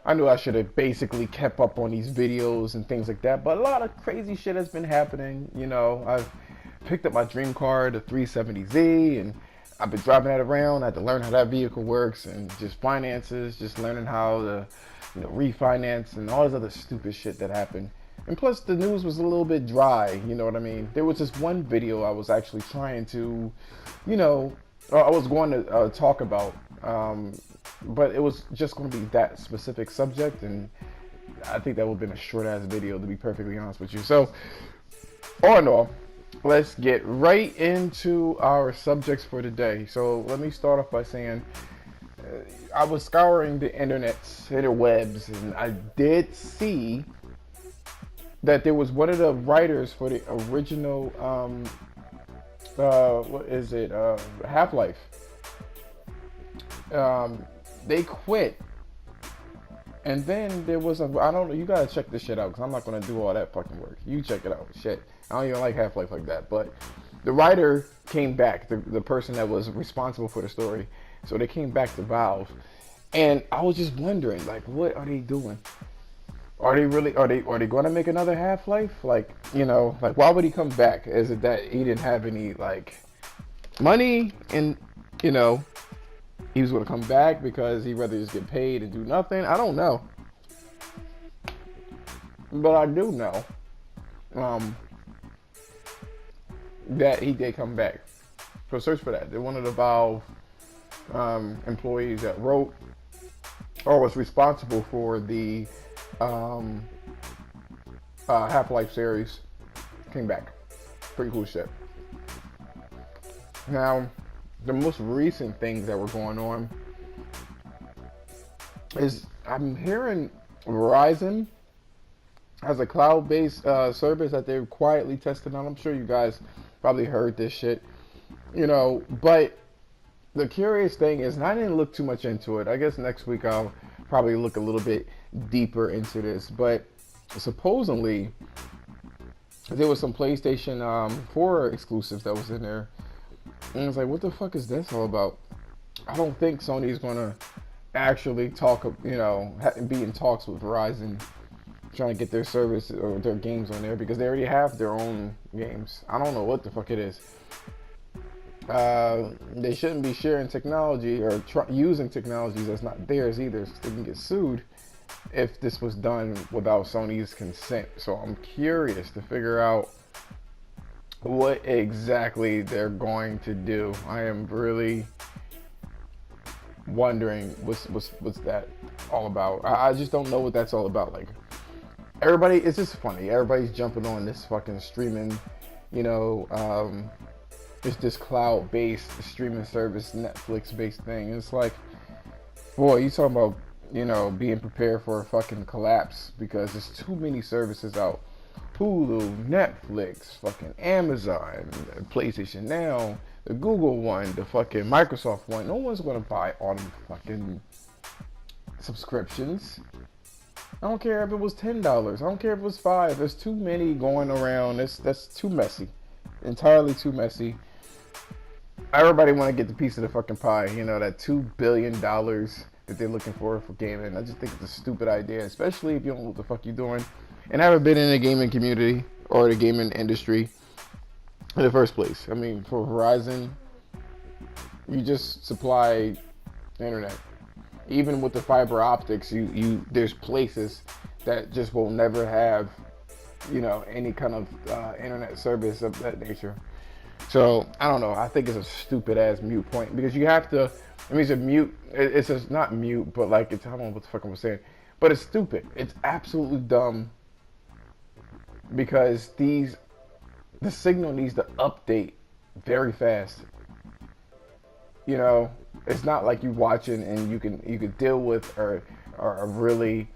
I knew I should have basically kept up on these videos and things like that, but a lot of crazy shit has been happening. You know, I've picked up my dream car, the 370Z, and I've been driving that around. I had to learn how that vehicle works and just finances, just learning how to, refinance and all this other stupid shit that happened. And plus, the news was a little bit dry, you know what I mean? There was this one video I was actually trying to, I was going to talk about, but it was just going to be that specific subject, and I think that would have been a short ass video, to be perfectly honest with you. So, all in all, let's get right into our subjects for today. So, let me start off by saying I was scouring the interwebs, and I did see that there was one of the writers for the original, Half-Life. They quit, and then there was I don't know, you gotta check this shit out, because I'm not gonna do all that fucking work. You check it out. Shit, I don't even like Half-Life like that. But the writer came back, the person that was responsible for the story, so they came back to Valve, and I was just wondering, like, what are they doing? Are they going to make another Half-Life? Like, like, why would he come back? Is it that he didn't have any, like, money, and he was going to come back because he'd rather just get paid and do nothing? I don't know. But I do know that he did come back. So search for that. They're one of the Valve employees that wrote or was responsible for the Half-Life series. Came back. Pretty cool shit. Now, the most recent things that were going on is I'm hearing Verizon has a cloud-based service that they're quietly testing on. I'm sure you guys probably heard this shit, but the curious thing is, and I didn't look too much into it. I guess next week I'll probably look a little bit deeper into this, but supposedly there was some PlayStation 4 exclusives that was in there, and I was like, what the fuck is this all about? I don't think Sony's gonna actually talk, be in talks with Verizon trying to get their service or their games on there, because they already have their own games. I don't know what the fuck it is. They shouldn't be sharing technology or using technologies that's not theirs either, so they can get sued if this was done without Sony's consent. So I'm curious to figure out what exactly they're going to do. I am really wondering what's that all about. I just don't know what that's all about. Like, everybody, it's just funny. Everybody's jumping on this fucking streaming, it's this cloud-based streaming service, Netflix-based thing. It's like, boy, you talking about, being prepared for a fucking collapse, because there's too many services out. Hulu, Netflix, fucking Amazon, PlayStation Now, the Google one, the fucking Microsoft one. No one's gonna buy all them fucking subscriptions. I don't care if it was $10. I don't care if it was $5. There's too many going around. That's too messy. Entirely too messy. Everybody want to get the piece of the fucking pie. That $2 billion that they're looking for gaming. I just think it's a stupid idea, especially if you don't know what the fuck you're doing and haven't been in the gaming community or the gaming industry in the first place. I mean, for Verizon, you just supply internet. Even with the fiber optics, there's places that just will never have, any kind of internet service of that nature. So I don't know. I think it's a stupid ass mute point, because you have to. I mean, it's a mute. It's just not mute, but like I don't know what the fuck I'm saying. But it's stupid. It's absolutely dumb, because the signal needs to update very fast. It's not like you watching and you can deal with or really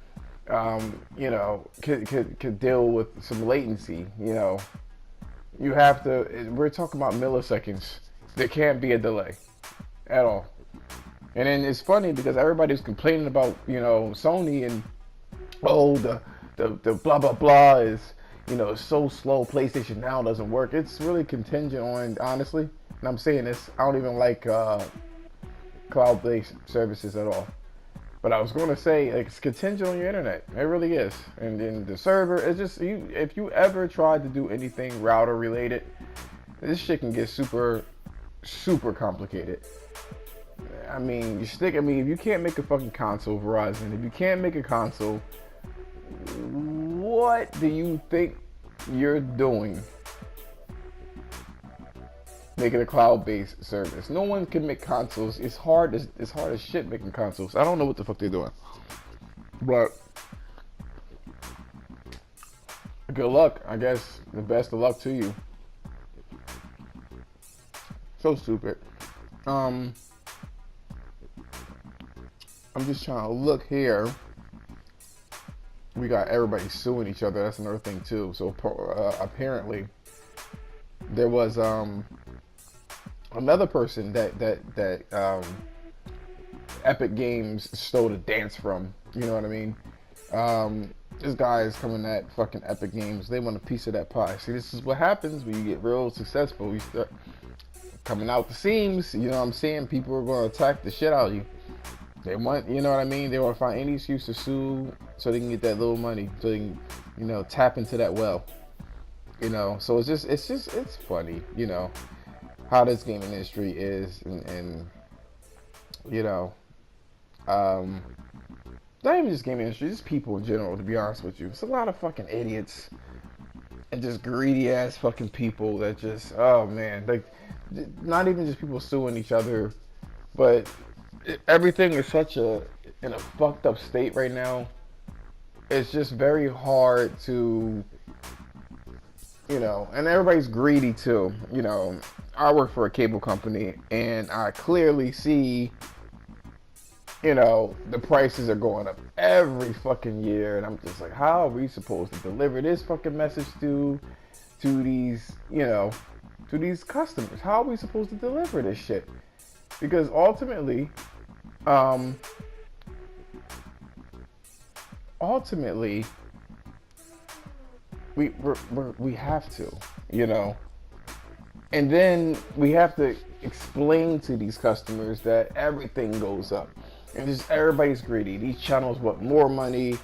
could deal with some latency. You have to. We're talking about milliseconds. There can't be a delay at all. And then it's funny because everybody's complaining about Sony and the blah blah blah is you know, it's so slow. PlayStation Now doesn't work. It's really contingent on, honestly, and I'm saying this, I don't even like cloud-based services at all. But I was going to say, like, it's contingent on your internet. It really is. And then the server, it's just, if you ever tried to do anything router related, this shit can get super, super complicated. I mean, if you can't make a fucking console, Verizon, if you can't make a console, what do you think you're doing making a cloud-based service? No one can make consoles. It's hard as shit making consoles. I don't know what the fuck they're doing, but good luck. I guess the best of luck to you. So stupid. I'm just trying to look here. We got everybody suing each other. That's another thing too. So apparently there was another person that Epic Games stole the dance from. You know what I mean? This guy is coming at fucking Epic Games. They want a piece of that pie. See, this is what happens when you get real successful. You start coming out the seams. You know what I'm saying? People are going to attack the shit out of you. They want, you know what I mean? They want to find any excuse to sue so they can get that little money, so they can, you know, tap into that well. You know, so it's funny, you know, how this gaming industry is, and you know, not even just gaming industry, just people in general, to be honest with you. It's a lot of fucking idiots and just greedy ass fucking people that just, oh man, like, not even just people suing each other, but everything is in a fucked up state right now. It's just very hard to, you know, and everybody's greedy too. You know, I work for a cable company and I clearly see, you know, the prices are going up every fucking year, and I'm just like, how are we supposed to deliver this fucking message to these, you know, to these customers? How are we supposed to deliver this shit? Because ultimately, we have to, you know, and then we have to explain to these customers that everything goes up, and just everybody's greedy. These channels want more money.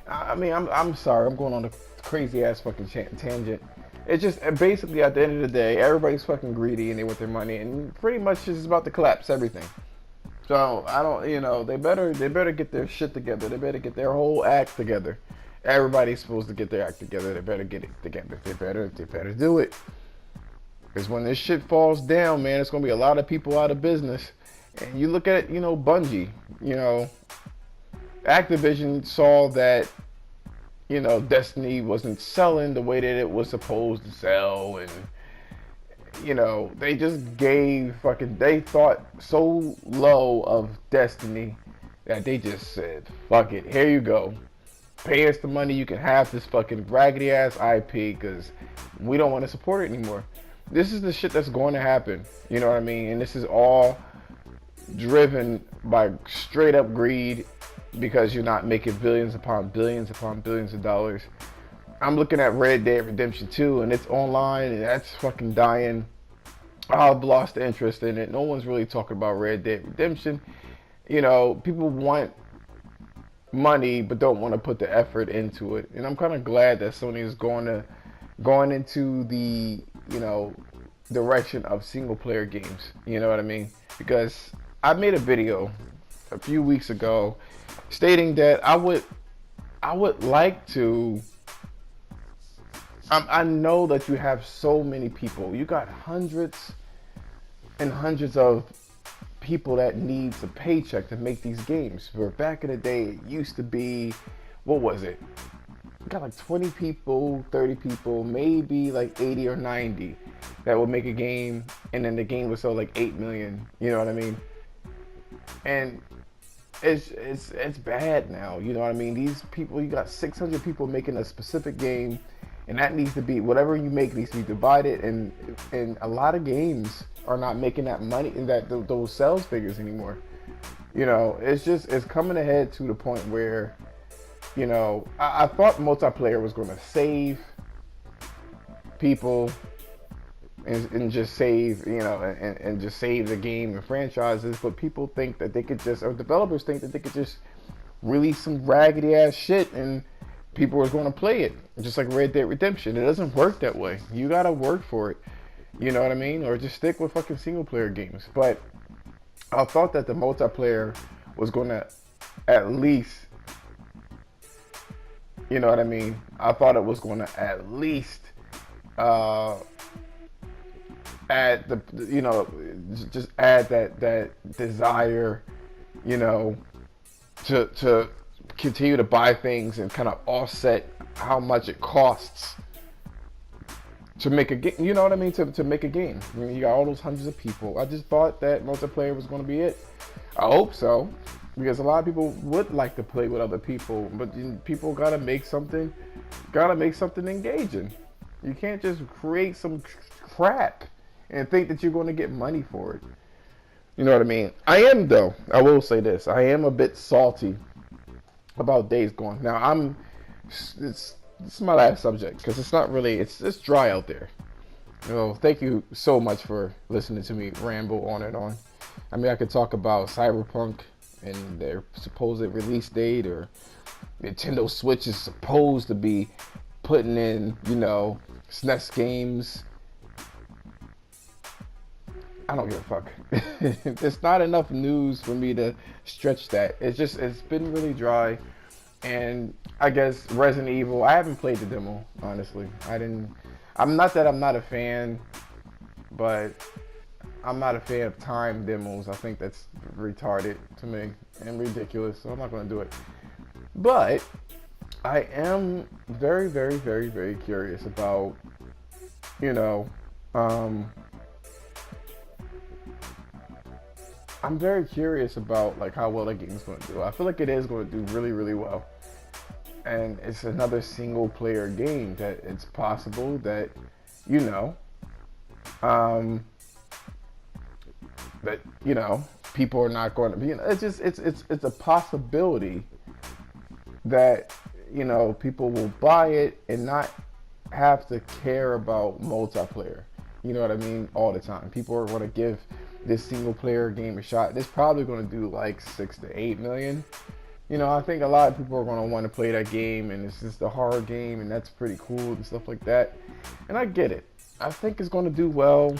I mean, I'm sorry, I'm going on a crazy ass fucking tangent. It's just basically at the end of the day, everybody's fucking greedy and they want their money, and pretty much it's about to collapse everything. So I don't, you know, they better get their shit together. They better get their whole act together. Everybody's supposed to get their act together. They better get it together. They better do it. Because when this shit falls down, man, it's gonna be a lot of people out of business. And you look at, you know, Bungie, you know, Activision saw that, you know, Destiny wasn't selling the way that it was supposed to sell, and you know, they just they thought so low of Destiny that they just said, fuck it, here you go. Pay us the money, you can have this fucking raggedy ass IP, because we don't want to support it anymore. This is the shit that's going to happen, you know what I mean? And this is all driven by straight up greed, because you're not making billions upon billions of dollars. I'm looking at Red Dead Redemption 2, and it's online, and that's fucking dying. I've lost interest in it. No one's really talking about Red Dead Redemption. You know, people want money, but don't want to put the effort into it. And I'm kind of glad that Sony is going into the, you know, direction of single player games. You know what I mean? Because I made a video a few weeks ago stating that I would like to. I know that you have so many people. You got hundreds and hundreds of people that needs a paycheck to make these games. Where back in the day, it used to be, what was it? You got like 20 people, 30 people, maybe like 80 or 90 that would make a game, and then the game would sell like 8 million. You know what I mean? And it's bad now. You know what I mean? These people, you got 600 people making a specific game. And that needs to be, whatever you make needs to be divided, and a lot of games are not making that money and those sales figures anymore. You know, it's coming ahead to the point where, you know, I thought multiplayer was going to save people and just save, and just save the game and franchises. But people think that they could just, or developers think that they could just release some raggedy ass shit and people are going to play it, just like Red Dead Redemption. It doesn't work that way. You gotta work for it. You know what I mean? Or just stick with fucking single player games. But I thought that the multiplayer was going to at least, you know what I mean? I thought it was going to at least add the, just add that desire, to continue to buy things and kind of offset how much it costs to make a game. You know what I mean? To make a game. I mean, you got all those hundreds of people. I just thought that multiplayer was going to be it. I hope so, because a lot of people would like to play with other people, but people gotta make something engaging. You can't just create some crap and think that you're going to get money for it. You know what I mean? I will say this. I am a bit salty about Days Gone. Now, this is my last subject, because it's not really, it's dry out there. Thank you so much for listening to me ramble on and on. I mean, I could talk about Cyberpunk and their supposed release date, or Nintendo Switch is supposed to be putting in, SNES games. I don't give a fuck. There's not enough news for me to stretch that. It's been really dry. And I guess Resident Evil, I haven't played the demo, honestly. I'm not a fan, but I'm not a fan of time demos. I think that's retarded to me and ridiculous, so I'm not going to do it. But I am very, very, very, very curious about, I'm very curious about like how well that game is going to do. I feel like it is going to do really, really well. And it's another single player game that it's possible that, that people are not going to be. It's a possibility that people will buy it and not have to care about multiplayer. You know what I mean? All the time, people are going to give this single player game a shot. It's probably going to do like 6 to 8 million. I think a lot of people are going to want to play that game, and it's just a horror game, and that's pretty cool and stuff like that. And I get it. I think it's going to do well.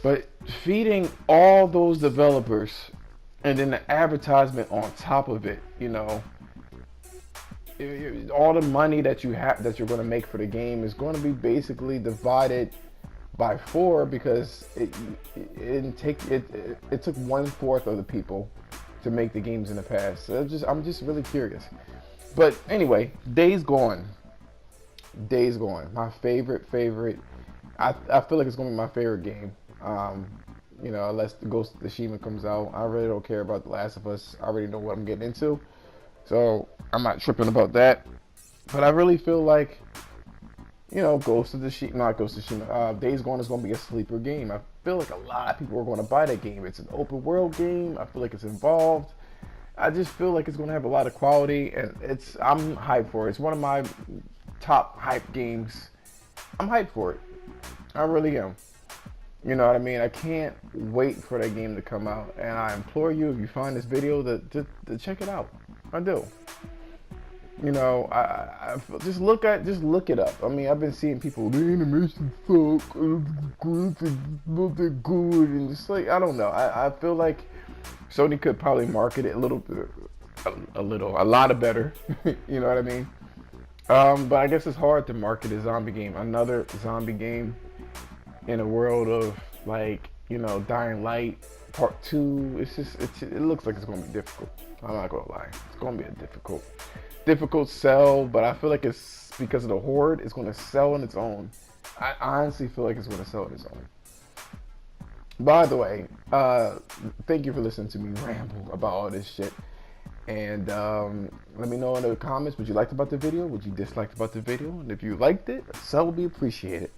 But feeding all those developers and then the advertisement on top of it, all the money that you have, that you're going to make for the game, is going to be basically divided by 4, because it took 1/4 of the people to make the games in the past. So I'm just really curious. But anyway, Days Gone. My favorite. I feel like it's going to be my favorite game. Unless the Ghost of Tsushima comes out. I really don't care about The Last of Us. I already know what I'm getting into, so I'm not tripping about that. But I really feel like, Ghost of Tsushima, Days Gone is going to be a sleeper game. I feel like a lot of people are going to buy that game. It's an open world game. I feel like it's involved. I just feel like it's going to have a lot of quality, and I'm hyped for it. It's one of my top hype games. I'm hyped for it. I really am. You know what I mean? I can't wait for that game to come out, and I implore you, if you find this video, to check it out. I do. I just look it up. I mean, I've been seeing people, the animation suck, graphics not that good, and it's like, I don't know. I feel like Sony could probably market it a lot better. You know what I mean? But I guess it's hard to market a zombie game, another zombie game, in a world of Dying Light Part 2. It looks like it's going to be difficult. I'm not going to lie. It's going to be a difficult sell, but I feel like it's because of the Horde, it's going to sell on its own. I honestly feel like it's going to sell on its own. By the way, thank you for listening to me ramble about all this shit. And let me know in the comments what you liked about the video, what you disliked about the video, and if you liked it, so will be appreciated.